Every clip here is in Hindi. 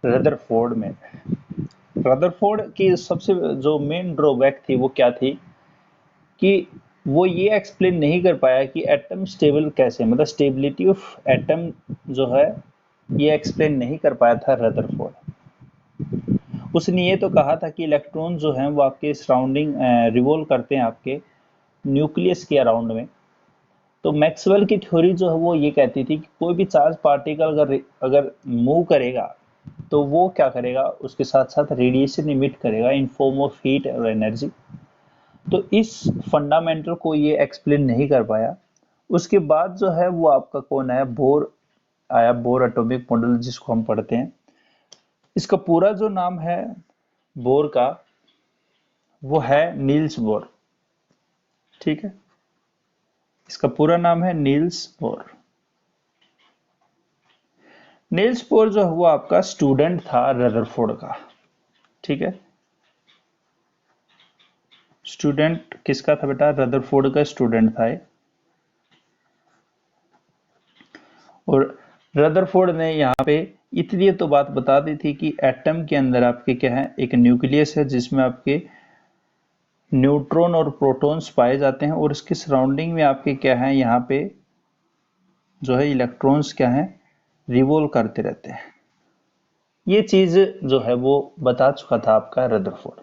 रदरफोर्ड में। रदरफोर्ड की सबसे जो मेन ड्रॉबैक थी वो क्या थी कि वो ये एक्सप्लेन नहीं कर पाया कि एटम स्टेबल कैसे, मतलब स्टेबिलिटी ऑफ एटम जो है ये एक्सप्लेन नहीं कर पाया था रदरफोर्ड। उसने ये तो कहा था कि इलेक्ट्रॉन जो हैं वो आपके सराउंडिंग रिवॉल्व करते हैं आपके न्यूक्लियस के अराउंड में। तो मैक्सवेल की थ्योरी जो है वो ये कहती थी कि कोई भी चार्ज पार्टिकल अगर अगर मूव करेगा तो वो क्या करेगा, उसके साथ साथ रेडिएशन इमिट करेगा इन फॉर्म ऑफ हीट और एनर्जी। तो इस फंडामेंटल को ये एक्सप्लेन नहीं कर पाया। उसके बाद जो है वो आपका कौन है, बोर आया, बोर एटॉमिक मॉडल जिसको हम पढ़ते हैं। इसका पूरा जो नाम है बोर का वो है नील्स बोर। ठीक है, इसका पूरा नाम है नील्स बोर। नील्स बोर जो है वो आपका स्टूडेंट था रदरफोर्ड का। ठीक है, स्टूडेंट किसका था बेटा, रदरफोर्ड का स्टूडेंट था ये। और रदरफोर्ड ने यहाँ पे इतनी तो बात बता दी थी कि एटम के अंदर आपके क्या है, एक न्यूक्लियस है जिसमें आपके न्यूट्रॉन और प्रोटॉन्स पाए जाते हैं, और इसके सराउंडिंग में आपके क्या है, यहाँ पे जो है इलेक्ट्रॉन्स क्या है, रिवॉल्व करते रहते हैं। ये चीज जो है वो बता चुका था आपका रदरफोर्ड।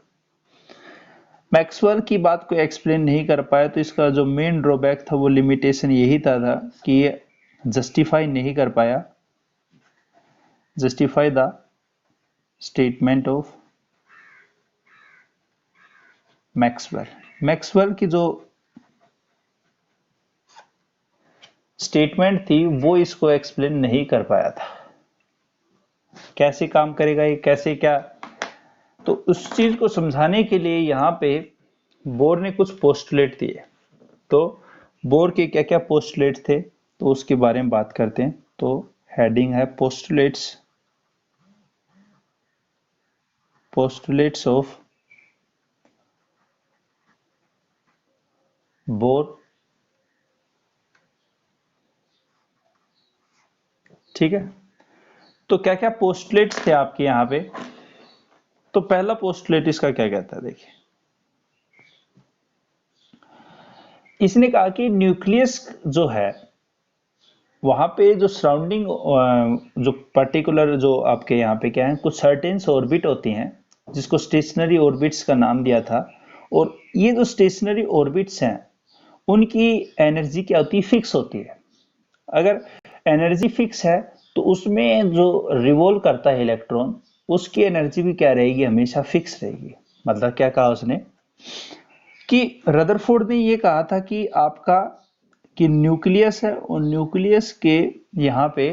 मैक्सवेल की बात को एक्सप्लेन नहीं कर पाया, तो इसका जो मेन ड्रॉबैक था वो लिमिटेशन यही था कि ये जस्टिफाई नहीं कर पाया, justify the statement of Maxwell. Maxwell की जो स्टेटमेंट थी वो इसको एक्सप्लेन नहीं कर पाया था, कैसे काम करेगा ये, कैसे क्या। तो उस चीज को समझाने के लिए यहाँ पे बोर ने कुछ पोस्टुलेट दिए। तो बोर के क्या क्या पोस्टुलेट थे तो उसके बारे में बात करते हैं। तो हेडिंग है पोस्टुलेट्स, पोस्टुलेट्स ऑफ बोर। ठीक है, तो क्या क्या पोस्टुलेट्स थे आपके यहाँ पे। तो पहला पोस्टुलेट इसका क्या कहता है, देखिए इसने कहा कि न्यूक्लियस जो है वहां पे जो सराउंडिंग जो पर्टिकुलर जो आपके यहाँ पे क्या है, कुछ सर्टेन्स ऑर्बिट होती हैं जिसको स्टेशनरी ऑर्बिट्स का नाम दिया था। और ये जो स्टेशनरी ऑर्बिट्स हैं उनकी एनर्जी क्या होती है, फिक्स होती है। अगर एनर्जी फिक्स है तो उसमें जो रिवॉल्व करता है इलेक्ट्रॉन उसकी एनर्जी भी क्या रहेगी, हमेशा फिक्स रहेगी। मतलब क्या कहा उसने कि रदरफोर्ड ने ये कहा था कि आपका कि न्यूक्लियस है और न्यूक्लियस के यहाँ पे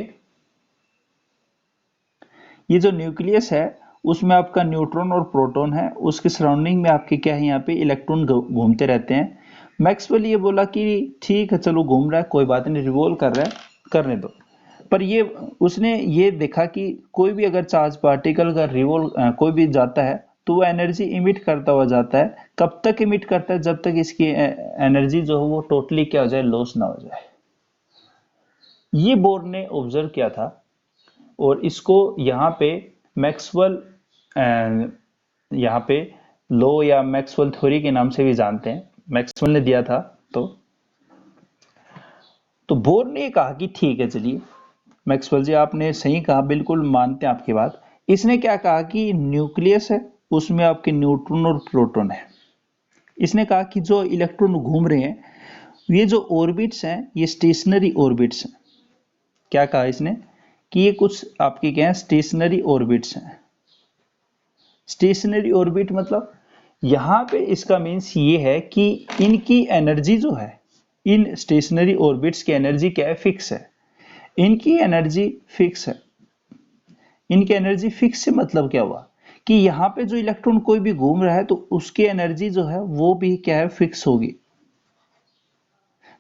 ये जो न्यूक्लियस है उसमें आपका न्यूट्रॉन और प्रोटॉन है, उसके सराउंडिंग में आपके क्या है, यहाँ पे इलेक्ट्रॉन घूमते रहते हैं। मैक्सवेल ये बोला कि ठीक है चलो घूम रहा है कोई बात नहीं, रिवॉल्व कर रहा है, करने दो। पर ये उसने ये देखा कि कोई भी अगर चार्ज पार्टिकल का रिवॉल्व कोई भी जाता है तो वो एनर्जी इमिट करता हुआ जाता है। कब तक इमिट करता है, जब तक इसकी एनर्जी जो है वो टोटली क्या हो जाए, लॉस ना हो जाए। ये बोर ने ऑब्जर्व किया था और इसको यहाँ पे मैक्सवेल यहाँ पे लॉ या मैक्सवेल थ्योरी के नाम से भी जानते हैं, मैक्सवेल ने दिया था। तो बोर ने कहा कि ठीक है चलिए मैक्सवेल जी आपने सही कहा, बिल्कुल मानते हैं आपकी बात। इसने क्या कहा कि न्यूक्लियस है उसमें आपके न्यूट्रॉन और प्रोटॉन है। इसने कहा कि जो इलेक्ट्रॉन घूम रहे हैं ये जो ऑर्बिट्स हैं ये स्टेशनरी ऑर्बिट्स हैं। क्या कहा इसने कि ये कुछ आपके क्या है, स्टेशनरी ऑर्बिट्स हैं। स्टेशनरी ऑर्बिट मतलब यहां पे इसका मीन्स ये है कि इनकी एनर्जी जो है, इन स्टेशनरी ऑर्बिट्स की एनर्जी क्या है, फिक्स है। इनकी एनर्जी फिक्स है। इनकी एनर्जी फिक्स से मतलब क्या हुआ कि यहाँ पे जो इलेक्ट्रॉन कोई भी घूम रहा है तो उसकी एनर्जी जो है वो भी क्या है, फिक्स होगी।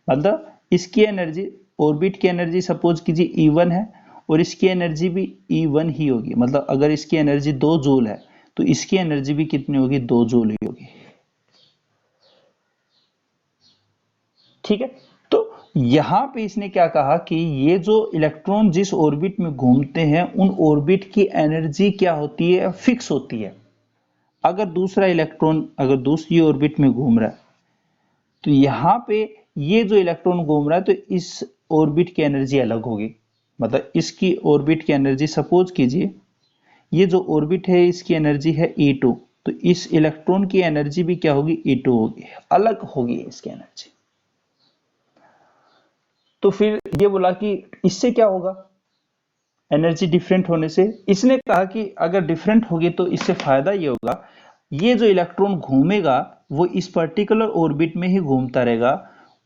मतलब इसकी एनर्जी, ऑर्बिट की एनर्जी सपोज कीजिए E1 है और इसकी एनर्जी भी E1 ही होगी। मतलब अगर इसकी एनर्जी 2 जूल है तो इसकी एनर्जी भी कितनी होगी, 2 जूल ही होगी। ठीक है, तो यहां पे इसने क्या कहा कि ये जो इलेक्ट्रॉन जिस ऑर्बिट में घूमते हैं उन ऑर्बिट की एनर्जी क्या होती है, फिक्स होती है। अगर दूसरा इलेक्ट्रॉन अगर दूसरी ऑर्बिट में घूम रहा है तो यहां पे ये जो इलेक्ट्रॉन घूम रहा है तो इस ऑर्बिट की एनर्जी अलग होगी। मतलब इसकी ऑर्बिट की एनर्जी, सपोज कीजिए ये जो ऑर्बिट है इसकी एनर्जी है E2, तो इस इलेक्ट्रॉन की एनर्जी भी क्या होगी, E2 होगी, अलग होगी इसकी एनर्जी। तो फिर ये बोला कि इससे क्या होगा, एनर्जी डिफरेंट होने से। इसने कहा कि अगर डिफरेंट होगी तो इससे फायदा ये होगा, ये जो इलेक्ट्रॉन घूमेगा वो इस पर्टिकुलर ऑर्बिट में ही घूमता रहेगा।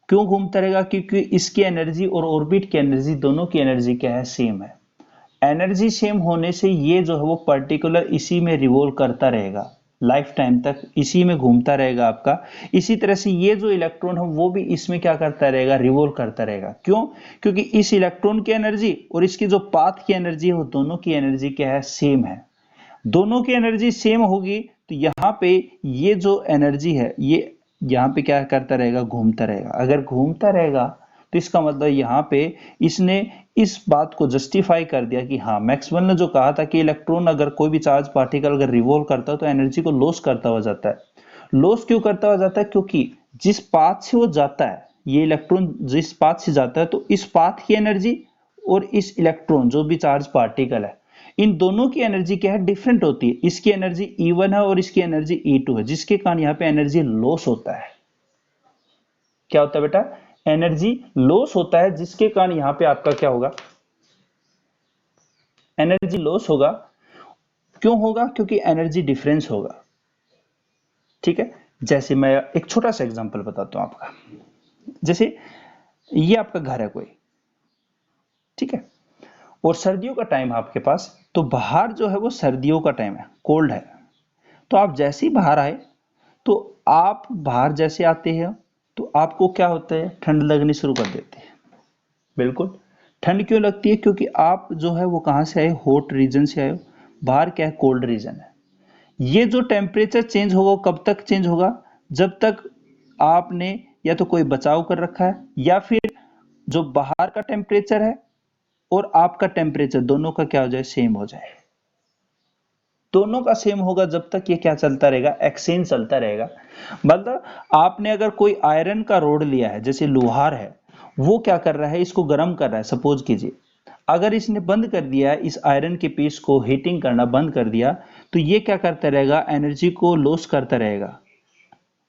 क्यों घूमता रहेगा, क्योंकि इसकी एनर्जी और ऑर्बिट की एनर्जी दोनों की एनर्जी क्या है, सेम है। एनर्जी सेम होने से ये जो है वो पर्टिकुलर इसी में रिवॉल्व करता रहेगा, लाइफ टाइम तक इसी में घूमता रहेगा आपका। इसी तरह से ये जो इलेक्ट्रॉन है वो भी इसमें क्या करता रहेगा, रिवॉल्व करता रहेगा। क्यों, क्योंकि इस इलेक्ट्रॉन की एनर्जी और इसकी जो पाथ की एनर्जी है वो दोनों की एनर्जी क्या है, सेम है। दोनों की एनर्जी सेम होगी तो यहाँ पे ये जो एनर्जी है ये यहाँ पे क्या करता रहेगा, घूमता रहेगा। अगर घूमता रहेगा तो इसका मतलब यहाँ पे इसने इस बात को जस्टिफाई कर दिया कि हाँ, मैक्सवेल ने जो कहा था कि इलेक्ट्रॉन अगर कोई भी चार्ज पार्टिकल अगर रिवॉल्व करता है तो एनर्जी को लॉस करता हुआ जाता है। लॉस क्यों करता हुआ जाता है, क्योंकि जिस पाथ से वो जाता है, ये इलेक्ट्रॉन जिस पाथ से जाता है तो इस पाथ की एनर्जी और इस इलेक्ट्रॉन जो भी चार्ज पार्टिकल है इन दोनों की एनर्जी क्या है, डिफरेंट होती है। इसकी एनर्जी E1 है और इसकी एनर्जी E2 है, जिसके कारण यहाँ पे एनर्जी लॉस होता है। क्या होता है बेटा, एनर्जी लॉस होता है, जिसके कारण यहाँ पे आपका क्या होगा, एनर्जी लॉस होगा। क्यों होगा, क्योंकि एनर्जी डिफरेंस होगा। ठीक है, जैसे मैं एक छोटा सा एग्जांपल बताता हूं आपका। जैसे ये आपका घर है कोई, ठीक है, और सर्दियों का टाइम है आपके पास, तो बाहर जो है वो सर्दियों का टाइम है, कोल्ड है। तो आप जैसे ही बाहर आए तो आप बाहर जैसे आते हैं तो आपको क्या होता है, ठंड लगनी शुरू कर देती है। बिल्कुल, ठंड क्यों लगती है, क्योंकि आप जो है वो कहां से आए, हॉट रीजन से आए हो। बाहर क्या है, कोल्ड रीजन है। ये जो टेम्परेचर चेंज होगा वो कब तक चेंज होगा, जब तक आपने या तो कोई बचाव कर रखा है या फिर जो बाहर का टेम्परेचर है और आपका टेम्परेचर दोनों का क्या हो जाए, सेम हो जाए। दोनों का सेम होगा जब तक ये क्या चलता रहेगा, एक्सचेंज चलता रहेगा। मतलब आपने अगर कोई आयरन का रोड लिया है, जैसे लोहार है, वो क्या कर रहा है, इसको गर्म कर रहा है, सपोज कीजिए। अगर इसने बंद कर दिया है, इस आयरन के पीस को हीटिंग करना बंद कर दिया, तो ये क्या करता रहेगा, एनर्जी को लॉस करता रहेगा,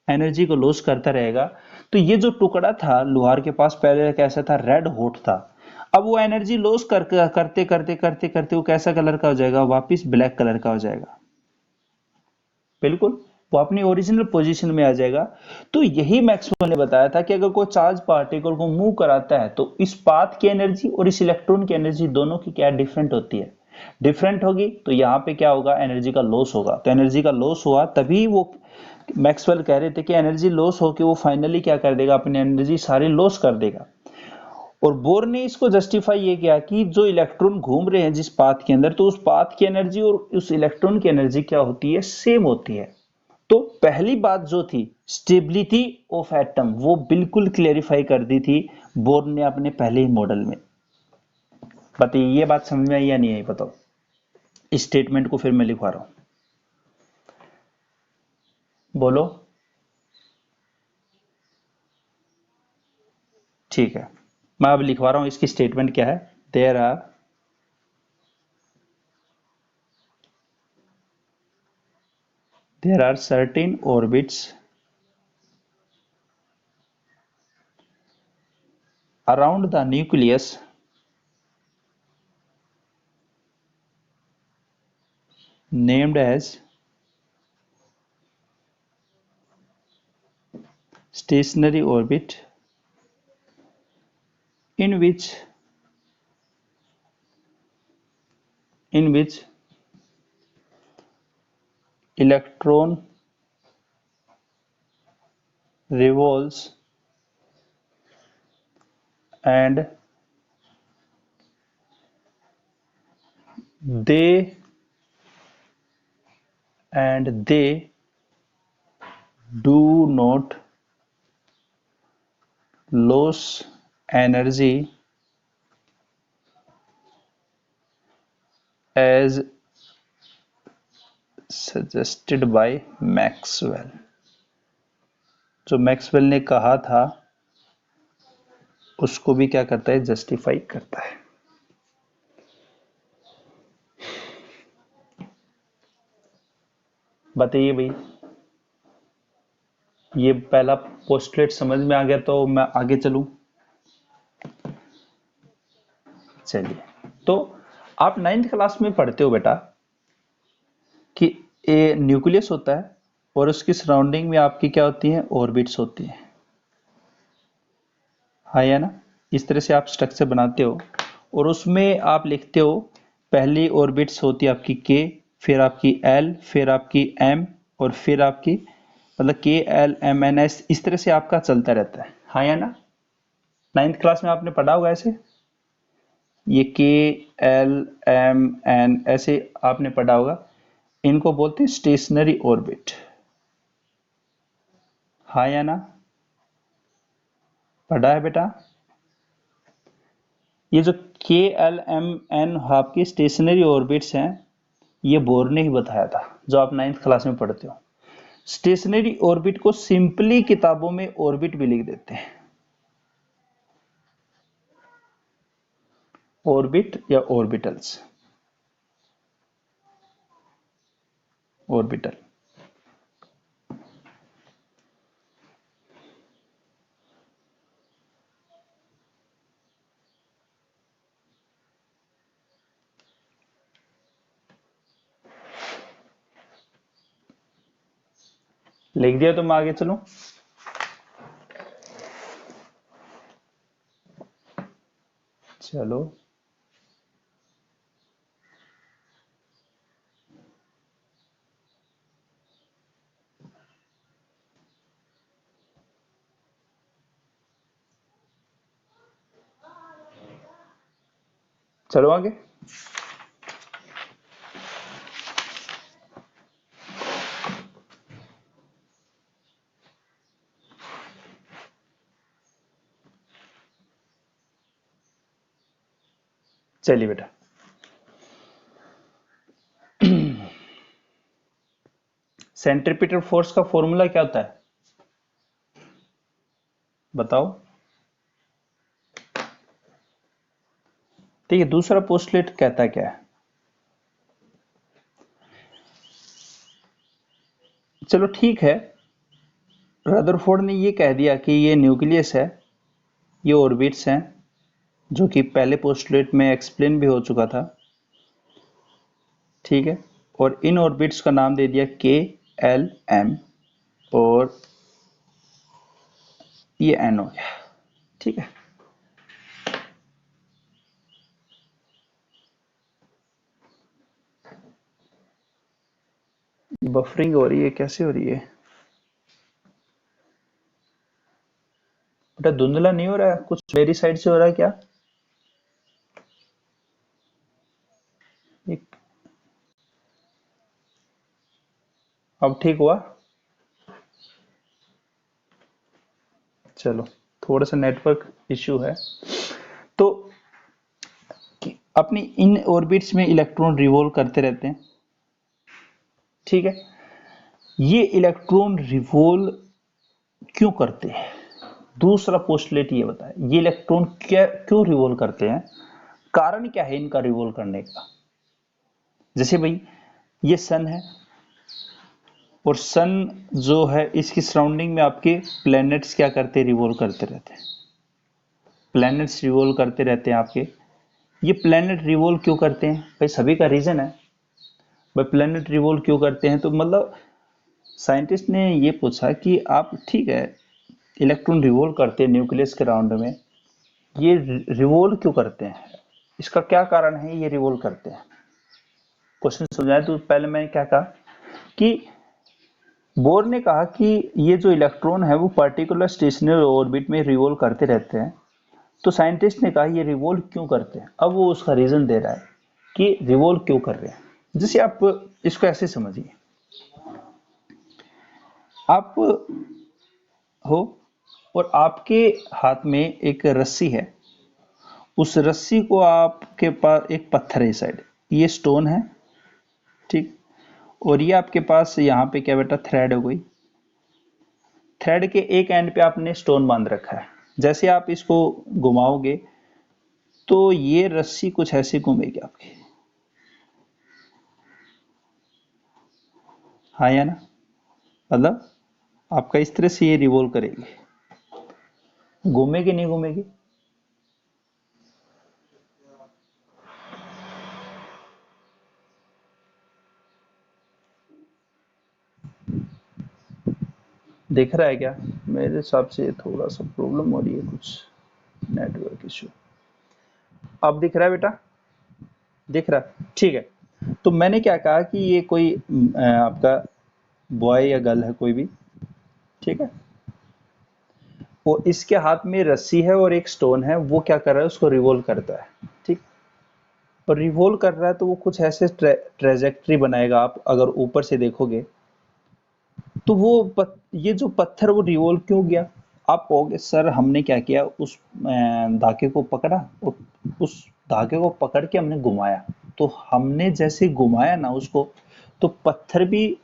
एनर्जी को लॉस करता रहेगा। तो ये जो टुकड़ा था लोहार के पास पहले कैसा था, रेड हॉट था। अब वो एनर्जी लॉस करते करते करते करते वो कैसा कलर का हो जाएगा, वापिस ब्लैक कलर का हो जाएगा। बिल्कुल, वो अपनी ओरिजिनल पोजीशन में आ जाएगा। तो यही मैक्सवेल ने बताया था कि अगर कोई चार्ज पार्टिकल को मूव कराता है तो इस पाथ की एनर्जी और इस इलेक्ट्रॉन की एनर्जी दोनों की क्या डिफरेंट होती है। डिफरेंट होगी तो यहाँ पे क्या होगा, एनर्जी का लॉस होगा। तो एनर्जी का लॉस हुआ तभी वो मैक्सवेल कह रहे थे कि एनर्जी लॉस होकर वो फाइनली क्या कर देगा, अपनी एनर्जी सारी लॉस कर देगा। और बोर ने इसको जस्टिफाई ये किया कि जो इलेक्ट्रॉन घूम रहे हैं जिस पाथ के अंदर, तो उस पाथ की एनर्जी और उस इलेक्ट्रॉन की एनर्जी क्या होती है, सेम होती है। तो पहली बात जो थी स्टेबिलिटी ऑफ एटम, वो बिल्कुल क्लेरिफाई कर दी थी बोर ने अपने पहले ही मॉडल में। बताइए ये बात समझ में आई या नहीं आई, बताओ। इस स्टेटमेंट को फिर मैं लिखवा रहा हूं, बोलो। ठीक है, मैं अब लिखवा रहा हूं, इसकी स्टेटमेंट क्या है। There are certain orbits around the nucleus named as stationary orbit in which electron revolves and they they do not lose energy as suggested by Maxwell, जो मैक्सवेल ने कहा था उसको भी क्या करता है, जस्टिफाई करता है। बताइए भाई, ये पहला पोस्टुलेट समझ में आ गया तो मैं आगे चलूं। चलिए, तो आप 9th क्लास में पढ़ते हो बेटा कि ए न्यूक्लियस होता है और उसकी सराउंडिंग में आपकी क्या होती है, ऑर्बिट्स होती है, हाँ या ना। इस तरह से आप स्ट्रक्चर बनाते हो और उसमें आप लिखते हो पहली ऑर्बिट्स होती है आपकी के, फिर आपकी एल, फिर आपकी एम, और फिर आपकी मतलब के एल एम एन एस, इस तरह से आपका चलता रहता है, हाँ या ना। 9th क्लास में आपने पढ़ा होगा ऐसे, ये के एल एम एन ऐसे आपने पढ़ा होगा। इनको बोलते हैं स्टेशनरी ऑर्बिट, हाँ या ना, पढ़ा है बेटा। ये जो के एल एम एन आपकी स्टेशनरी ऑर्बिट्स हैं, ये बोर ने ही बताया था, जो आप 9th क्लास में पढ़ते हो। स्टेशनरी ऑर्बिट को सिंपली किताबों में ऑर्बिट भी लिख देते हैं, ऑर्बिट या ऑर्बिटल्स, ऑर्बिटल। लिख दिया तो मैं आगे चलूं। चलो, चलो आगे। चलिए बेटा, सेंट्रीपिटल फोर्स का फॉर्मूला क्या होता है, बताओ। ठीक है, दूसरा पोस्टलेट कहता क्या है, चलो ठीक है। रदरफोर्ड ने ये कह दिया कि ये न्यूक्लियस है, ये ऑर्बिट्स हैं, जो कि पहले पोस्टुलेट में एक्सप्लेन भी हो चुका था, ठीक है। और इन ऑर्बिट्स का नाम दे दिया के एल एम, और ये एन हो गया, ठीक है। बफरिंग हो रही है, कैसे हो रही है बेटा, धुंधला नहीं हो रहा है कुछ, मेरी साइड से हो रहा है क्या? एक, अब ठीक हुआ। चलो, थोड़ा सा नेटवर्क इश्यू है। तो अपनी इन ऑर्बिट्स में इलेक्ट्रॉन रिवॉल्व करते रहते हैं, ठीक है। ये इलेक्ट्रॉन रिवॉल्व क्यों करते हैं, दूसरा पोस्टुलेट ये बताए, ये इलेक्ट्रॉन क्या क्यों रिवॉल्व करते हैं, कारण क्या है इनका रिवॉल्व करने का। जैसे भाई ये सन है, और सन जो है इसकी सराउंडिंग में आपके प्लैनेट्स क्या करते हैं, रिवॉल्व करते रहते हैं, प्लैनेट्स रिवॉल्व करते रहते हैं आपके। ये प्लैनेट रिवॉल्व क्यों करते हैं भाई, सभी का रीजन है भाई, प्लैनेट रिवॉल्व क्यों करते हैं, तो मतलब साइंटिस्ट ने ये पूछा कि आप ठीक है इलेक्ट्रॉन रिवॉल्व करते हैं न्यूक्लियस के राउंड में, ये रिवॉल्व क्यों करते हैं, इसका क्या कारण है ये रिवॉल्व करते हैं। क्वेश्चन समझाए तो पहले मैंने क्या कहा कि बोर ने कहा कि ये जो इलेक्ट्रॉन है वो पर्टिकुलर स्टेशनरी ऑर्बिट में रिवॉल्व करते रहते हैं, तो साइंटिस्ट ने कहा ये रिवॉल्व क्यों करते हैं, अब वो उसका रीजन दे रहा है कि रिवॉल्व क्यों कर रहे हैं। जैसे आप इसको ऐसे समझिए, आप हो और आपके हाथ में एक रस्सी है, उस रस्सी को आपके पास एक पत्थर है इस साइड, ये स्टोन है, ठीक। और ये आपके पास यहाँ पे क्या बेटा, थ्रेड है कोई, थ्रेड के एक एंड पे आपने स्टोन बांध रखा है। जैसे आप इसको घुमाओगे तो ये रस्सी कुछ ऐसी घूमेगी आपकी, हाँ या ना, मतलब आपका इस तरह से ये रिवॉल्व करेगी, घूमेगी नहीं घूमेगी? दिख रहा है क्या? मेरे हिसाब से थोड़ा सा प्रॉब्लम हो रही है, कुछ नेटवर्क इशू। अब दिख रहा है बेटा? दिख रहा है, ठीक है। तो मैंने क्या कहा कि ये कोई आपका बॉय या गर्ल है कोई भी, ठीक है, वो इसके हाथ में रस्सी है और एक स्टोन है, वो क्या कर रहा है, उसको रिवॉल्व करता है, ठीक। और रिवॉल्व कर रहा है तो वो कुछ ऐसे ट्रेजेक्ट्री बनाएगा, आप अगर ऊपर से देखोगे तो वो ये जो पत्थर वो रिवॉल्व क्यों गया? आप कहोगे सर हमने क्या किया, उस धागे को पकड़ा और उस धागे को पकड़ के हमने घुमाया, तो हमने जैसे घुमाया ना उसको, तो पत्थर भी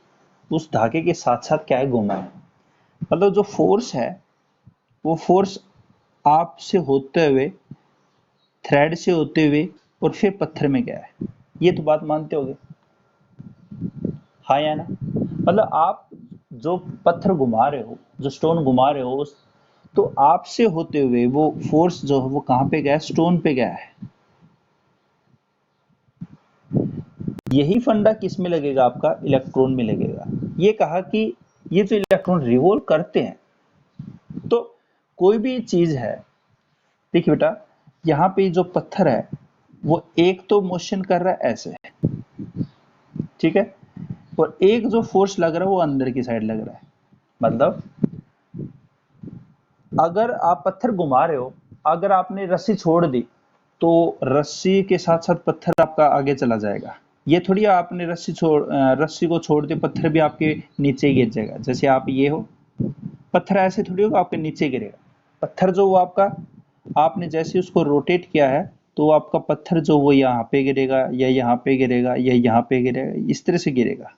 उस धागे के साथ साथ क्या है, घुमा है। मतलब जो फोर्स है वो फोर्स आप से होते हुए, थ्रेड से होते हुए और फिर पत्थर में गया है। ये तो बात मानते होगे, हाँ या ना? मतलब आप जो पत्थर घुमा रहे हो, जो स्टोन घुमा रहे हो, तो आपसे होते हुए वो फोर्स जो है वो कहाँ पे गया है, स्टोन पे गया है। यही फंडा किस में लगेगा आपका, इलेक्ट्रॉन में लगेगा। ये कहा कि ये जो इलेक्ट्रॉन रिवॉल्व करते हैं, तो कोई भी चीज है, देखिए बेटा, यहाँ पे जो पत्थर है वो एक तो मोशन कर रहा है ऐसे, ठीक है, और एक जो फोर्स लग रहा है वो अंदर की साइड लग रहा है। मतलब अगर आप पत्थर घुमा रहे हो, अगर आपने रस्सी छोड़ दी तो रस्सी के साथ साथ पत्थर आपका आगे चला जाएगा। ये थोड़ी आपने रस्सी को छोड़ दे, पत्थर भी आपके नीचे गिर जाएगा। जैसे आप ये हो, पत्थर ऐसे थोड़ी होगा आपके नीचे गिरेगा। पत्थर जो वो आपका, आपने जैसे उसको रोटेट किया है, तो आपका पत्थर जो वो यहाँ पे गिरेगा या यहाँ पे गिरेगा या यहाँ पे गिरेगा, इस तरह से गिरेगा,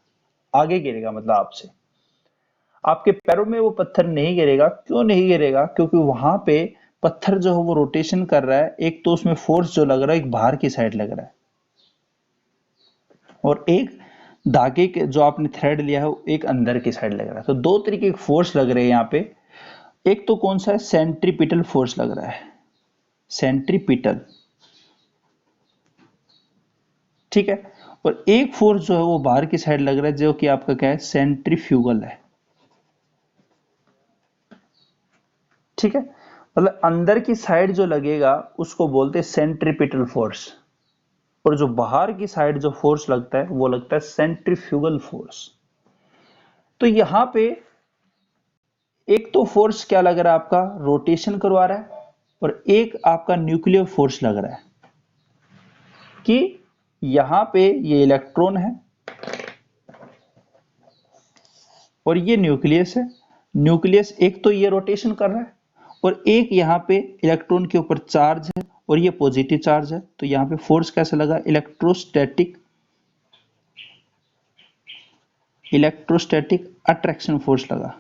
आगे गिरेगा। मतलब आपसे, आपके पैरों में वो पत्थर नहीं गिरेगा। क्यों नहीं गिरेगा? क्योंकि वहां पे पत्थर जो है वो रोटेशन कर रहा है, एक तो उसमें फोर्स जो लग रहा है एक बाहर की साइड लग रहा है, और एक धागे के जो आपने थ्रेड लिया है वो एक अंदर की साइड लग रहा है। तो दो तरीके के फोर्स लग रहे हैं यहाँ पे। एक तो कौन सा है, सेंट्रीपिटल फोर्स लग रहा है, सेंट्रीपिटल, ठीक है। और एक फोर्स जो है वो बाहर की साइड लग रहा है, जो कि आपका क्या है, सेंट्रीफ्यूगल है, ठीक है। मतलब अंदर की साइड जो लगेगा उसको बोलते हैं सेंट्रीपिटल फोर्स, और जो बाहर की साइड जो फोर्स लगता है वो लगता है सेंट्रीफ्यूगल फोर्स। तो यहां पे एक तो फोर्स क्या लग रहा है आपका, रोटेशन करवा रहा है, और एक आपका न्यूक्लियर फोर्स लग रहा है कि यहां पे ये इलेक्ट्रॉन है और ये न्यूक्लियस है। न्यूक्लियस एक तो ये रोटेशन कर रहा है, और एक यहाँ पे इलेक्ट्रॉन के ऊपर चार्ज है और ये पॉजिटिव चार्ज है। तो यहाँ पे फोर्स कैसे लगा, इलेक्ट्रोस्टैटिक अट्रैक्शन फोर्स लगा,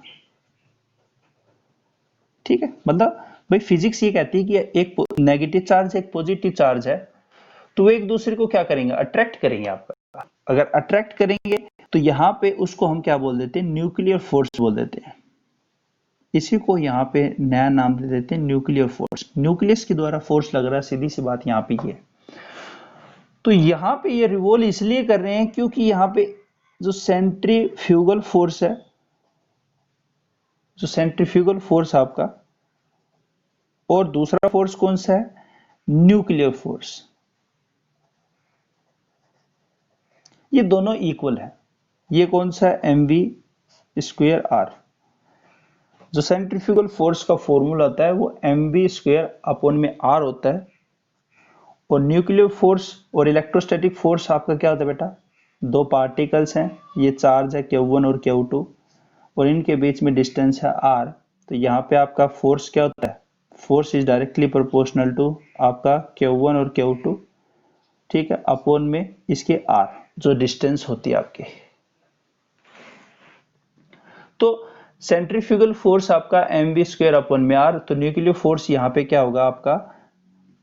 ठीक है। मतलब भाई फिजिक्स ये कहती है कि एक नेगेटिव चार्ज है, एक पॉजिटिव चार्ज है, तो वो एक दूसरे को क्या करेंगे, अट्रैक्ट करेंगे आपका। अगर अट्रैक्ट करेंगे तो यहाँ पे उसको हम क्या बोल देते हैं, न्यूक्लियर फोर्स बोल देते हैं। इसी को यहाँ पे नया नाम दे देते हैं न्यूक्लियर फोर्स। न्यूक्लियस के द्वारा फोर्स लग रहा है, सीधी सी बात यहाँ पे ये। तो यहाँ पे ये रिवॉल्व इसलिए कर रहे हैं क्योंकि यहाँ पे जो सेंट्रीफ्यूगल फोर्स है, जो सेंट्रीफ्यूगल फोर्स आपका, और दूसरा फोर्स कौन सा है, न्यूक्लियर फोर्स, ये दोनों इक्वल है। ये कौन सा है, एम वी स्क्वेयर आर। जो सेंट्रीफ्यूगल फोर्स का फॉर्मूला होता है वो एम वी स्क्वेयर अपॉन में आर होता है, और न्यूक्लियर फोर्स और इलेक्ट्रोस्टैटिक फोर्स आपका क्या होता है बेटा, दो पार्टिकल्स हैं, ये चार्ज है Q1 और Q2, और इनके बीच में डिस्टेंस है r, तो यहाँ पे आपका फोर्स क्या होता है, force is directly proportional to आपका Q1 और Q2, ठीक है, अपॉन में इसके R, जो डिस्टेंस होती है आपकी। तो सेंट्रीफ्यूगल फोर्स आपका mv स्क्वायर अपॉन में R, तो न्यूक्लियर फोर्स यहाँ पे क्या होगा आपका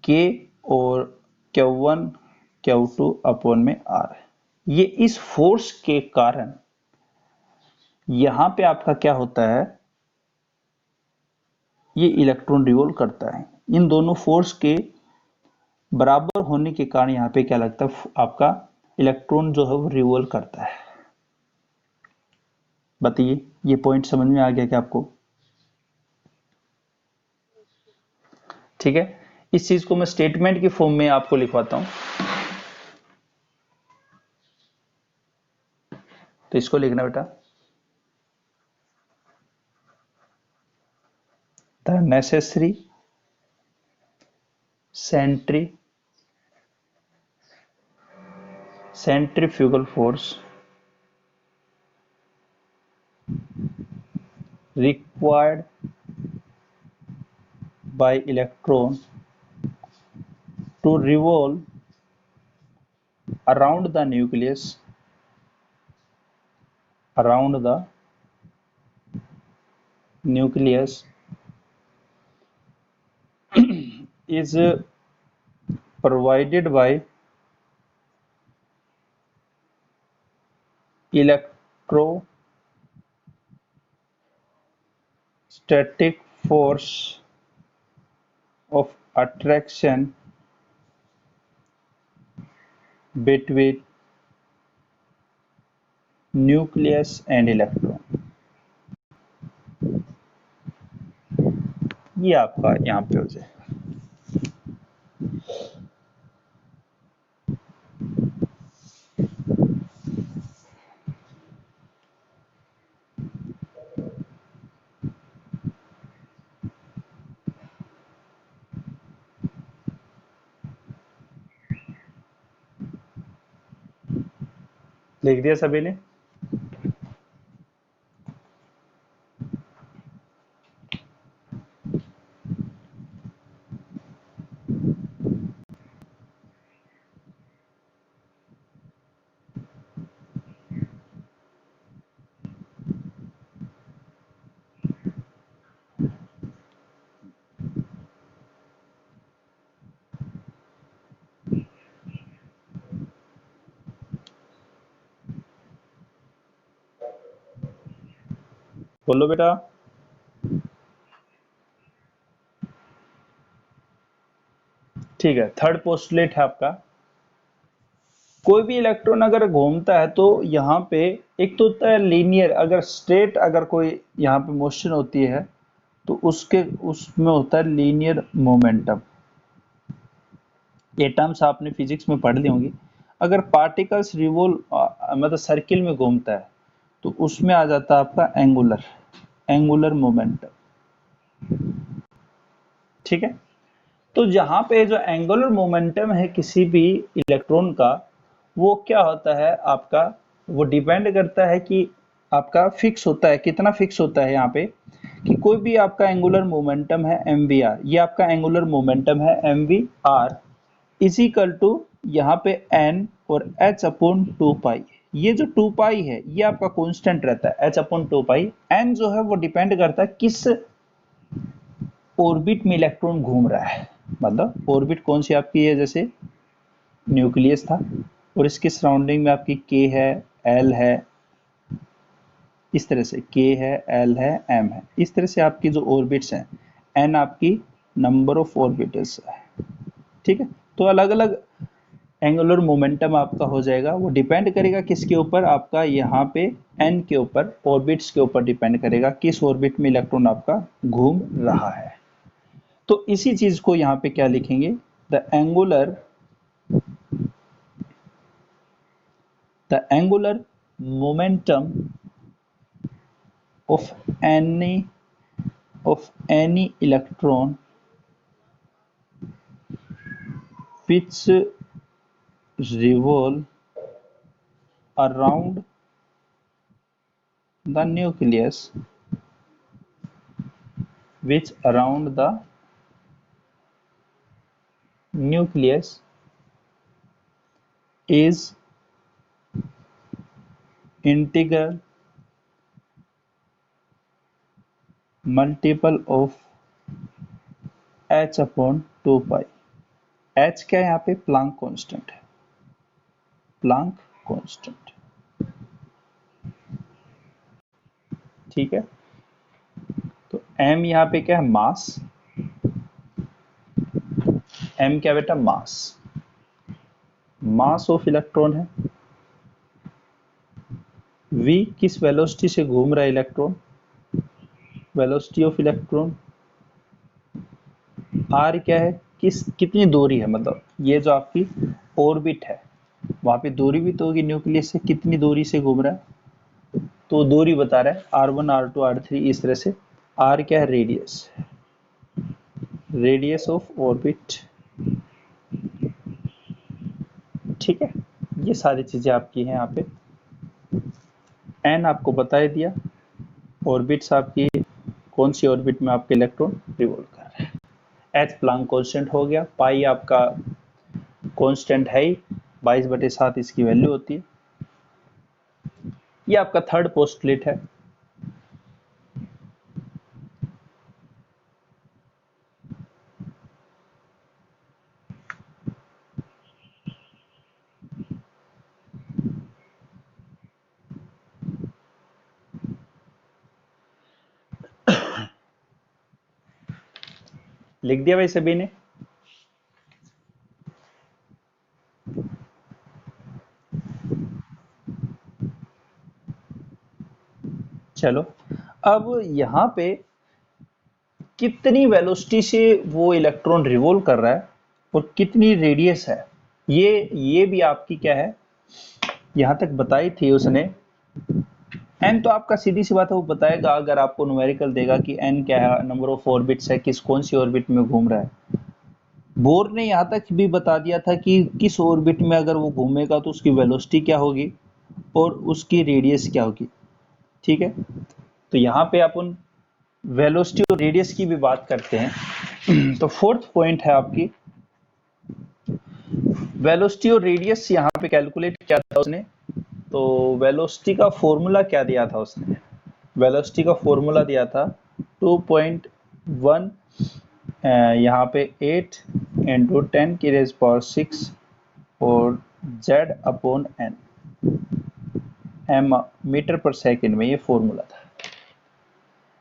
K और Q1 Q2 अपॉन में R। ये इस फोर्स के कारण यहां पे आपका क्या होता है, ये इलेक्ट्रॉन रिवॉल्व करता है। इन दोनों फोर्स के बराबर होने के कारण यहां पे क्या लगता है, आपका इलेक्ट्रॉन जो है वो रिवॉल्व करता है। बताइए ये पॉइंट समझ में आ गया क्या आपको? ठीक है, इस चीज को मैं स्टेटमेंट की फॉर्म में आपको लिखवाता हूं। तो इसको लिखना बेटा, the necessary centrifugal force required by electron to revolve around the nucleus is provided by electrostatic force of attraction between nucleus and electron। ये आपका यहाँ पे हो जाए। लिख दिया सभी ने? बोलो बेटा। ठीक है, थर्ड पोस्टुलेट है आपका, कोई भी इलेक्ट्रॉन अगर घूमता है तो यहाँ पे एक तो होता है लीनियर, अगर स्ट्रेट अगर कोई यहाँ पे मोशन होती है तो उसमें होता है लीनियर मोमेंटम। ये टर्म्स आपने फिजिक्स में पढ़ ली होंगी। अगर पार्टिकल्स मतलब सर्किल में घूमता है तो उसमें आ जाता है आपका एंगुलर मोमेंटम। ठीक है, तो जहां पे जो एंगुलर मोमेंटम है किसी भी इलेक्ट्रॉन का, वो क्या होता है आपका, वो डिपेंड करता है कि आपका फिक्स होता है, कितना फिक्स होता है यहाँ पे, कि कोई भी आपका एंगुलर मोमेंटम है mvr, ये आपका एंगुलर मोमेंटम है mvr इज इक्वल टू यहाँ पे n और h अपॉन 2 पाई। ये जो 2 पाई है ये आपका कांस्टेंट रहता है, h अपॉन 2 पाई। n जो है वो डिपेंड करता है किस ऑर्बिट में इलेक्ट्रॉन घूम रहा है, मतलब ऑर्बिट कौन सी आपकी है, जैसे न्यूक्लियस था और इसके सराउंडिंग में आपकी k है, l है, इस तरह से k है, l है, m है, इस तरह से आपकी जो ऑर्बिट्स हैं, n आपकी नंबर ऑफ ऑर्बिटल्स है। ठीक है, तो अलग अलग एंगुलर मोमेंटम आपका हो जाएगा, वो डिपेंड करेगा किसके ऊपर, आपका यहाँ पे n के ऊपर, ऑर्बिट्स के ऊपर डिपेंड करेगा किस ऑर्बिट में इलेक्ट्रॉन आपका घूम रहा है। तो इसी चीज को यहाँ पे क्या लिखेंगे, the angular momentum of any electron which revolve around the nucleus which around the nucleus is integral multiple of h upon 2 pi. h क्या है यहाँ पे? प्लांक कांस्टेंट है, प्लांक कांस्टेंट। ठीक है, तो m यहाँ पे क्या है? मास। m क्या बेटा? मास। मास ऑफ इलेक्ट्रॉन है। v किस वेलोसिटी से घूम रहा है electron? Velocity of electron. r क्या है? कितनी दूरी है, मतलब ये जो आपकी ऑर्बिट है वहां पे दूरी भी तो होगी न्यूक्लियस से, कितनी दूरी से घूम रहा है, तो दूरी बता रहा है r1 r2 r3 इस तरह से। r क्या है? Radius, radius of orbit. ठीक है, ये सारी चीजें आपकी हैं यहाँ पे। n आपको बता ही दिया, ऑर्बिट्स आपकी कौन सी ऑर्बिट में आपके इलेक्ट्रॉन रिवॉल्व कर रहे हैं। h प्लांक कांस्टेंट हो गया, पाई आपका कांस्टेंट है ही, 22/7 इसकी वैल्यू होती है। ये आपका थर्ड पोस्टुलेट है। लिख दिया भाई सभी ने? चलो, अब यहाँ पे कितनी वेलोसिटी से वो इलेक्ट्रॉन रिवॉल्व कर रहा है और कितनी रेडियस है, ये भी आपकी क्या है, यहां तक बताई थी उसने। n तो आपका सीधी सी बात है, वो बताएगा अगर आपको न्यूमेरिकल देगा कि n क्या है, नंबर ऑफ ऑर्बिट्स है, कौन सी ऑर्बिट में घूम रहा है। बोर ने यहां तक भी बता दिया था कि किस ऑर्बिट में अगर वो घूमेगा तो उसकी वेलोसिटी क्या होगी और उसकी रेडियस क्या होगी। ठीक है, तो यहाँ पे अपन वेलोसिटी और रेडियस की भी बात करते हैं। तो फोर्थ पॉइंट है आपकी वेलोसिटी और रेडियस। यहाँ पे कैलकुलेट किया था उसने, तो वेलोसिटी का फॉर्मूला क्या दिया था उसने? वेलोसिटी का फॉर्मूला दिया था 2.1 यहाँ पे 8 इंटू 10⁻⁶ और z upon n m metre पर सेकेंड में, ये फॉर्मूला था।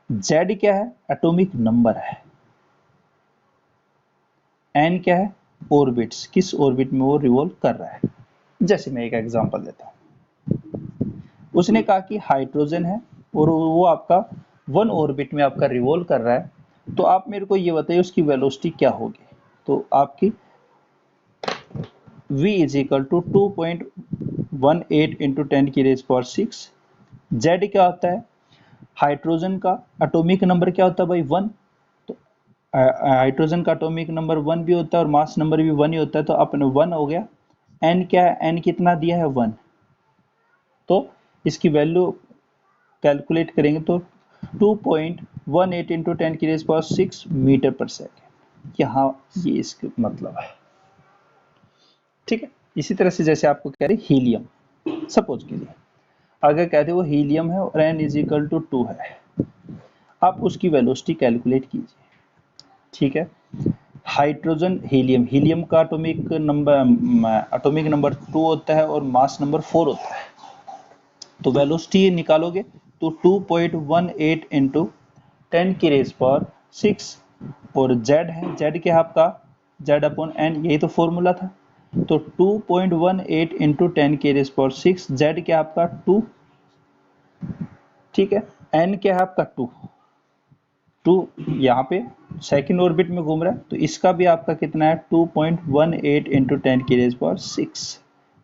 z क्या है? एटॉमिक नंबर है। n क्या है? ऑर्बिट्स, किस ऑर्बिट में वो रिवॉल्व कर रहा है। जैसे मैं एक एग्जांपल देता हूं, उसने कहा कि हाइड्रोजन है और वो आपका 1 ऑर्बिट में आपका रिवॉल्व कर रहा है, तो आप मेरे को ये बताइए उसकी वेलोसिटी क्या होगी। तो आपकी v is equal to 2.18 into 10⁻⁶। z क्या होता है? हाइड्रोजन का एटॉमिक नंबर क्या होता है भाई? 1। तो हाइड्रोजन का एटॉमिक नंबर 1 भी होता है और मास नंबर भी 1 ही होता है, तो अपने 1 हो गया। n क्या है? n कितना दिया है? 1। तो इसकी वैल्यू कैलकुलेट करेंगे तो 2.18 इंटू 10⁻⁶ मीटर पर सेकेंड। यहाँ ये इसका मतलब है। ठीक है, इसी तरह से जैसे आपको कह रहे हीलियम, सपोज कीजिए अगर कहते वो हीलियम है और n इज इक्वल टू 2 है, आप उसकी वेलोसिटी कैलकुलेट कीजिए। ठीक है, हाइड्रोजन, हीलियम का एटॉमिक नंबर 2 होता है और मास नंबर 4 होता है, तो वेलोसिटी निकालोगे तो 2.18 इंटू 10⁻⁶ और z है, z क्या है आपका? z अपॉन n, यही तो फॉर्मूला था। तो 2.18 इंटू 10⁻⁶, z क्या आपका? 2। ठीक है, n क्या है आपका? 2 यहाँ पे सेकंड ऑर्बिट में घूम रहा है, तो इसका भी आपका कितना है? 2.18 इंटू 10⁻⁶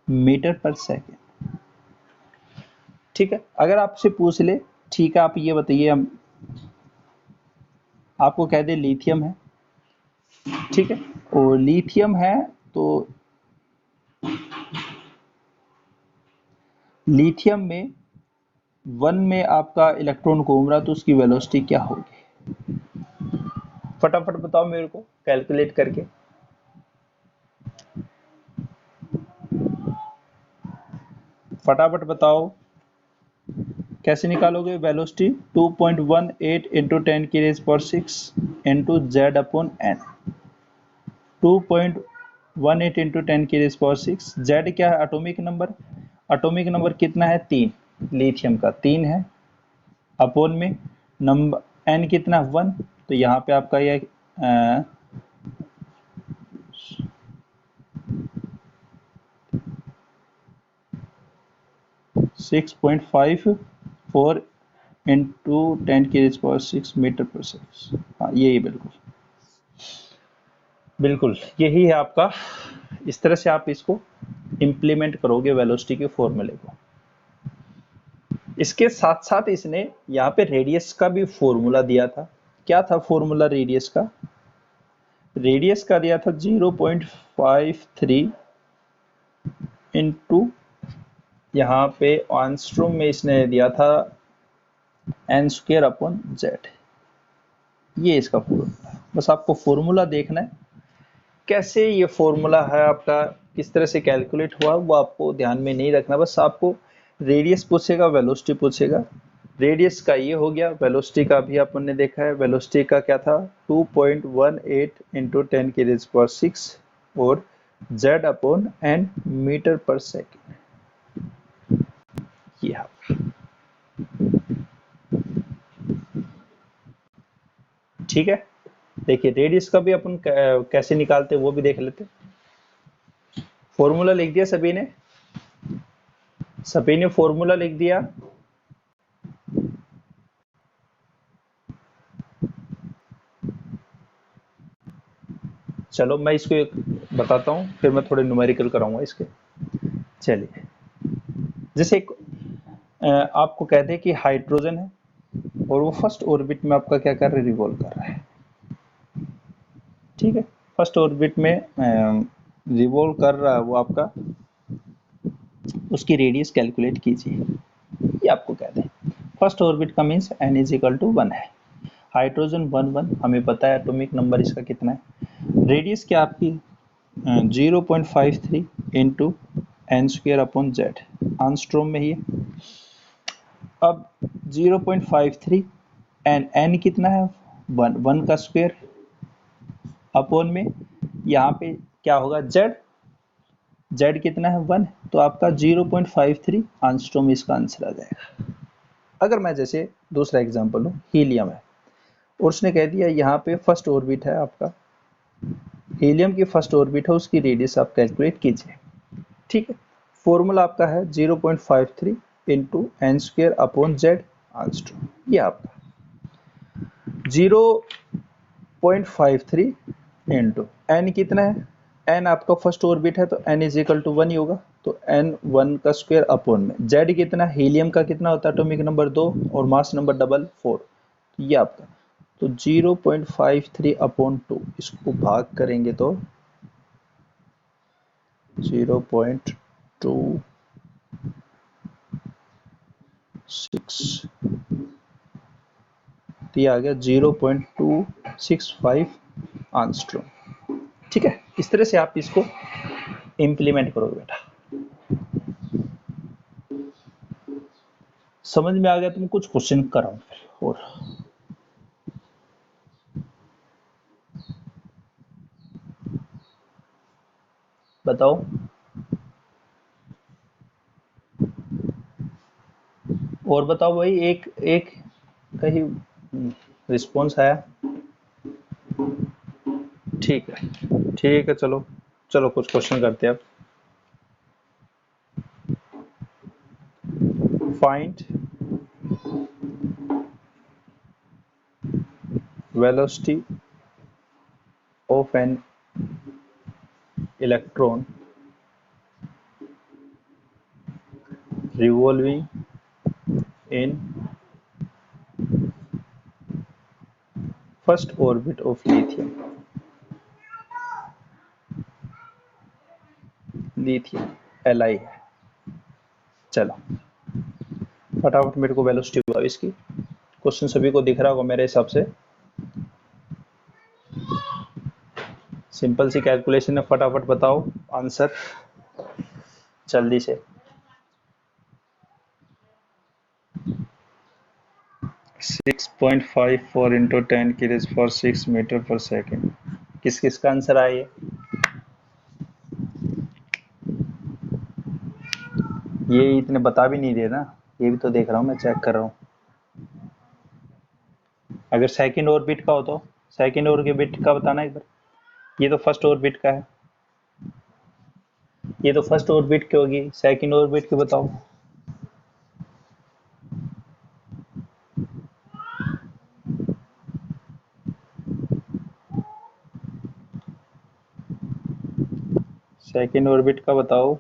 मीटर पर सेकेंड। ठीक है, अगर आपसे पूछ ले, ठीक है आप ये बताइए, हम आपको कह दे लिथियम है, ठीक है, और लिथियम है तो लिथियम में 1 में आपका इलेक्ट्रॉन घूम रहा, तो उसकी वेलोसिटी क्या होगी? फटाफट बताओ मेरे को कैलकुलेट करके। फटाफट बताओ कैसे निकालोगे वेलोसिटी। 2.18 इंटू 10 की raise power 6 into Z upon N. 2.18 into 10 की रेज पावर 6। जेड क्या है? Atomic number. एटॉमिक नंबर कितना है? 3। लिथियम का 3 है। अपॉन में नंबर एन कितना? 1। तो यहाँ पे आपका ये 6.54 इंटू 10 की रेज पावर 6 मीटर पर सेकेंड। हाँ यही बिल्कुल बिल्कुल यही है आपका। इस तरह से आप इसको इंप्लीमेंट करोगे वेलोसिटी के फॉर्मूले को। इसके साथ साथ इसने यहाँ पे रेडियस का भी फॉर्मूला दिया था। क्या था फॉर्मूला रेडियस का? रेडियस का दिया था 0.53 इंटू यहाँ पे एंगस्ट्रॉम में इसने दिया था एन स्क्वायर अपॉन जेड। ये इसका फॉर्मूला। बस आपको फॉर्मूला देखना है कैसे ये फॉर्मूला है आपका, किस तरह से कैलकुलेट हुआ वो आपको ध्यान में नहीं रखना। बस आपको रेडियस पूछेगा, वेलोसिटी पूछेगा। रेडियस का ये हो गया, वेलोसिटी का भी अपन ने देखा है। वेलोसिटी का क्या था? 2.18 इंटू 10 की रेज पावर 6 और जेड अपॉन एन मीटर पर सेकेंड। ये ठीक है। देखिए रेडियस का भी अपन कैसे निकालते वो भी देख लेते। फॉर्मूला लिख दिया सभी ने? सभी ने फॉर्मूला लिख दिया? चलो मैं इसको एक बताता हूँ, फिर मैं थोड़े न्यूमेरिकल कराऊंगा इसके। चलिए जैसे एक आपको कहते हैं कि हाइड्रोजन है और वो फर्स्ट ऑर्बिट में आपका क्या कर रहा है? रिवॉल्व कर रहा है। ठीक है, फर्स्ट ऑर्बिट में रिवॉल्व कर रहा है वो आपका। उसकी रेडियस कैलकुलेट कीजिए, ये आपको कहते हैं। फर्स्ट ऑर्बिट का means n is equal to 1 है। हाइड्रोजन 1 हमें पता है एटॉमिक नंबर इसका कितना है। रेडियस क्या आपकी 0.53 into n square upon z. Angstrom में ही है। अब 0.53 एन एन कितना है? 1 का स्क्वायर अपॉन में यहाँ पे क्या होगा? जेड। जेड कितना है? 1। तो आपका 0.53 एंगस्ट्रॉम इसका आंसर आ जाएगा। अगर मैं जैसे दूसरा एग्जांपल लूँ, हीलियम है और उसने कह दिया यहाँ पे फर्स्ट ऑर्बिट है आपका। हीलियम की फर्स्ट ऑर्बिट है, उसकी रेडियस आप कैलकुलेट कीजिए। ठीक है, फॉर्मूला आपका है 0.53 into n square upon z angstrom. ये आपका 0.53 इंटू एन कितना है? एन आपका फर्स्ट ऑर्बिट है तो एन इज इक्वल टू 1 ही होगा। तो एन 1 का स्क्वायर अपॉन में जेड कितना? हीलियम का कितना होता है? एटॉमिक नंबर 2 और मास नंबर डबल 4। ये आपका तो 0.53 अपॉन 2 इसको भाग करेंगे तो 0.26 दिया गया 0.265 एंगस्ट्रॉम। ठीक है, इस तरह से आप इसको इंप्लीमेंट करोगे बेटा। समझ में आ गया? तुम कुछ क्वेश्चन कराओ और बताओ। और बताओ भाई, एक एक कहीं रिस्पॉन्स आया? ठीक है, ठीक है, चलो चलो कुछ क्वेश्चन करते हैं अब। Find velocity of an electron revolving in first orbit of lithium। Lithium Li है। चलो फटाफट मेरे को वेलोसिटी बताओ इसकी। क्वेश्चन सभी को दिख रहा होगा मेरे हिसाब से। सिंपल सी कैलकुलेशन है, फटाफट बताओ आंसर जल्दी से। 6.54 इंटू 10 की रेज फॉर 6 मीटर पर सेकेंड। किस किस का आंसर आया ये इतने बता भी नहीं रहे ना, ये भी तो देख रहा हूँ मैं, चेक कर रहा हूँ। अगर सेकंड ऑर्बिट का हो तो सेकंड ऑर्बिट का बताना एक बार। ये तो फर्स्ट ऑर्बिट का है, ये तो फर्स्ट ऑर्बिट की होगी, सेकंड ऑर्बिट की बताओ। सेकंड ऑर्बिट का बताओ।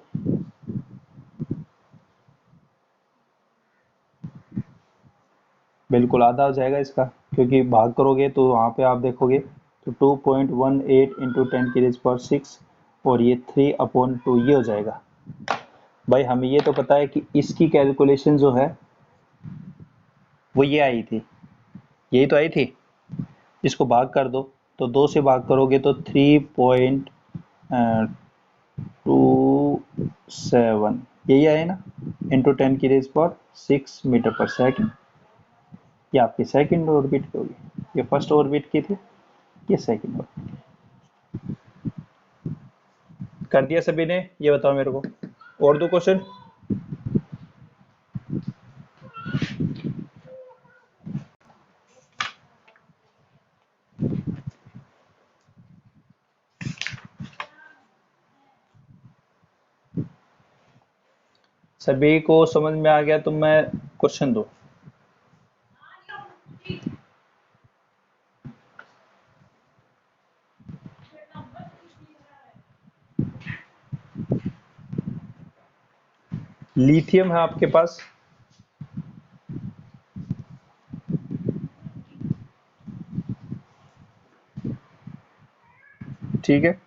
बिल्कुल आधा हो जाएगा इसका, क्योंकि भाग करोगे तो वहाँ पे आप देखोगे तो 2.18 इंटू 10 की रेज पावर 6 और ये 3/2 ये हो जाएगा। भाई हमें ये तो पता है कि इसकी कैलकुलेशन जो है वो ये आई थी, यही तो आई थी। इसको भाग कर दो, तो 2 से भाग करोगे तो 3.27 यही आए ना, इंटू 10 की रेज पावर 6 मीटर पर सेकंड। ये आपकी सेकंड ऑर्बिट की होगी, ये फर्स्ट ऑर्बिट की थी, ये सेकंड ऑर्बिट। कर दिया सभी ने, ये बताओ मेरे को और दो क्वेश्चन। सभी को समझ में आ गया तो मैं क्वेश्चन दो। लिथियम है आपके पास, ठीक है।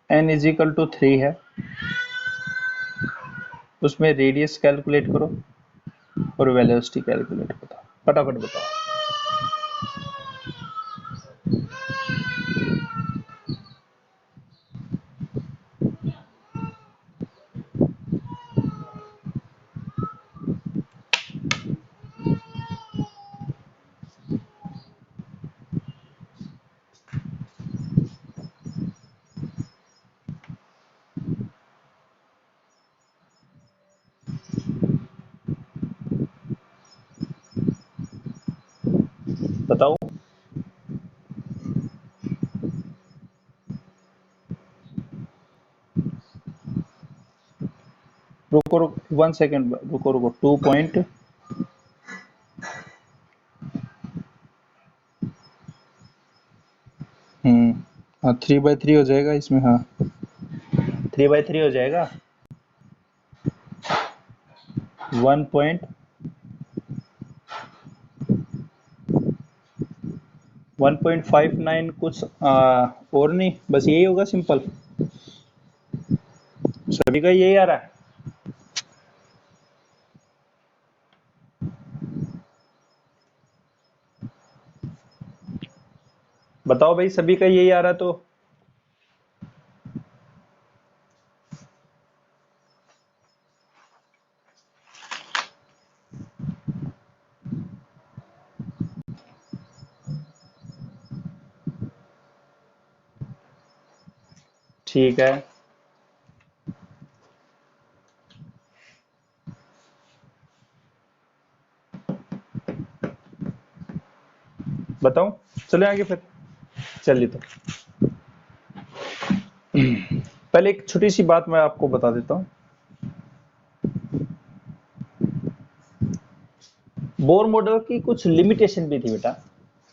n = 3 है, उसमें रेडियस कैलकुलेट करो और वेलोसिटी कैलकुलेट बताओ, फटाफट बताओ। बताओ। रुको रुको 1 सेकेंड, रुको रुको 2 पॉइंट, हाँ 3/3 हो जाएगा इसमें, हाँ 3/3 हो जाएगा। 1.59 कुछ और नहीं, बस यही होगा सिंपल। सभी का यही आ रहा है। बताओ भाई, सभी का यही आ रहा है तो। ठीक है, बताओ, चले आगे फिर। चलिए तो पहले एक छोटी सी बात मैं आपको बता देता हूँ। बोर मॉडल की कुछ लिमिटेशन भी थी बेटा।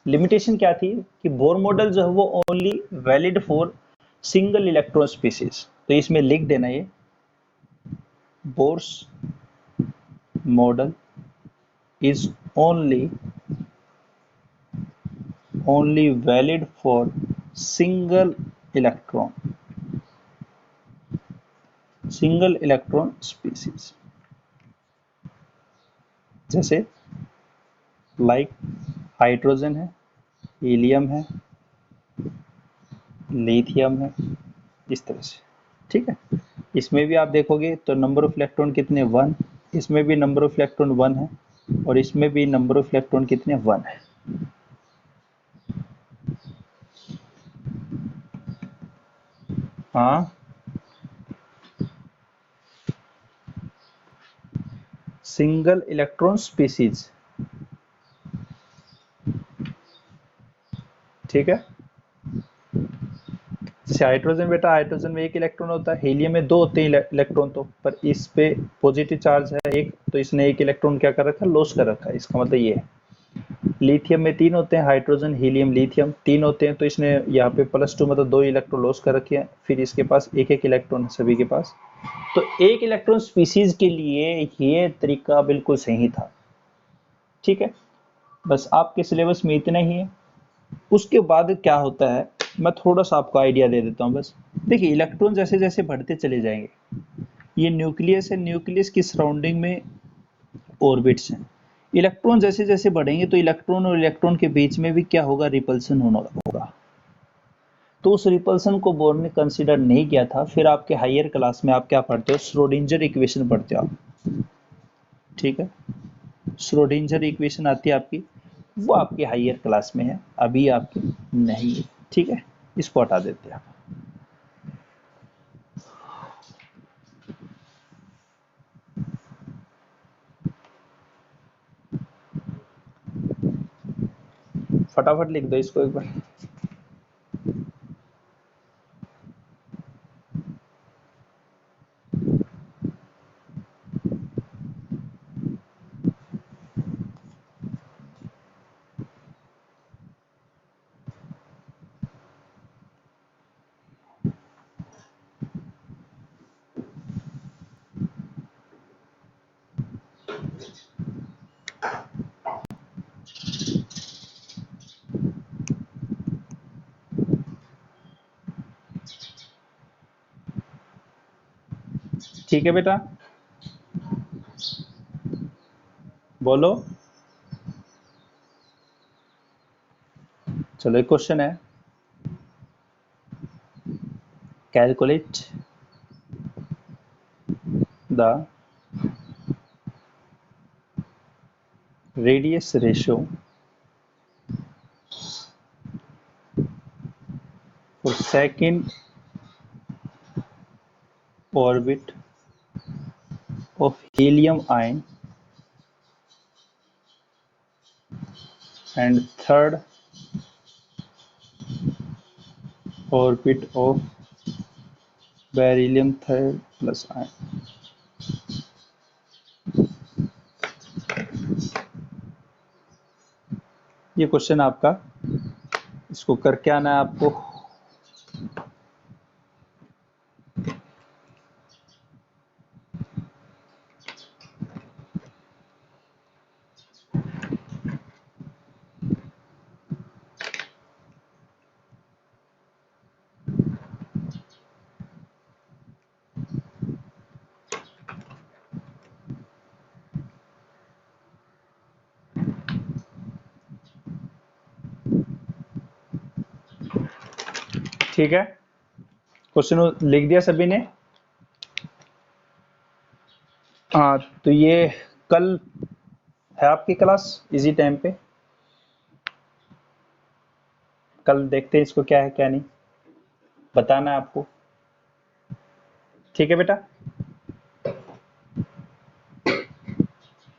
लिमिटेशन क्या थी कि बोर मॉडल जो है वो only valid for single electron species. तो इसमें लिख देना ये, Bohr's model is only valid for single electron species, जैसे लाइक हाइड्रोजन है, हीलियम है, लिथियम है, इस तरह से। ठीक है, इसमें भी आप देखोगे तो नंबर ऑफ इलेक्ट्रॉन कितने 1, इसमें भी नंबर ऑफ इलेक्ट्रॉन 1 है, और इसमें भी नंबर ऑफ इलेक्ट्रॉन कितने 1 है। हाँ, सिंगल इलेक्ट्रॉन स्पीसीज। ठीक है, जैसे हाइड्रोजन बेटा, हाइड्रोजन में एक इलेक्ट्रॉन होता है, हीलियम में दो होते हैं इलेक्ट्रॉन, तो पर इस पे पॉजिटिव चार्ज है एक, तो इसने एक इलेक्ट्रॉन क्या कर रखा है, लॉस कर रखा है, इसका मतलब ये है। लिथियम में तीन होते हैं, हाइड्रोजन हीलियम लिथियम तीन होते हैं, तो इसने यहाँ पे +2 मतलब दो इलेक्ट्रॉन लॉस कर रखे हैं, फिर इसके पास एक एक इलेक्ट्रॉन है सभी के पास। तो एक इलेक्ट्रॉन स्पीसीज के लिए ये तरीका बिल्कुल सही था। ठीक है, बस आपके सिलेबस में इतना ही है। उसके बाद क्या होता है, मैं थोड़ा सा आपको आइडिया दे देता हूँ बस। देखिए, इलेक्ट्रॉन जैसे जैसे बढ़ते चले जाएंगे, ये न्यूक्लियस है, न्यूक्लियस की सराउंडिंग में ऑर्बिट्स हैं। इलेक्ट्रॉन जैसे जैसे बढ़ेंगे तो इलेक्ट्रॉन और इलेक्ट्रॉन के बीच में भी क्या होगा, रिपल्सन होगा। तो उस रिपल्सन को बोर ने कंसिडर नहीं किया था। फिर आपके हायर क्लास में आप क्या पढ़ते हो, श्रोडिंजर इक्वेशन पढ़ते हो आप। ठीक है, श्रोडिंजर इक्वेशन आती है आपकी, वो आपकी हायर क्लास में है, अभी आपकी नहीं है। ठीक है, इसको हटा देते हैं आप। फटाफट लिख दो इसको एक बार। ठीक है बेटा, बोलो। चलो, एक क्वेश्चन है, calculate the radius ratio for second orbit of helium ion and third orbit of beryllium third plus ion। ये क्वेश्चन आपका, इसको करके आना है आपको। ठीक है, क्वेश्चन लिख दिया सभी ने। हाँ, तो ये कल है आपकी क्लास इसी टाइम पे। कल देखते हैं इसको क्या है क्या नहीं, बताना है आपको। ठीक है बेटा।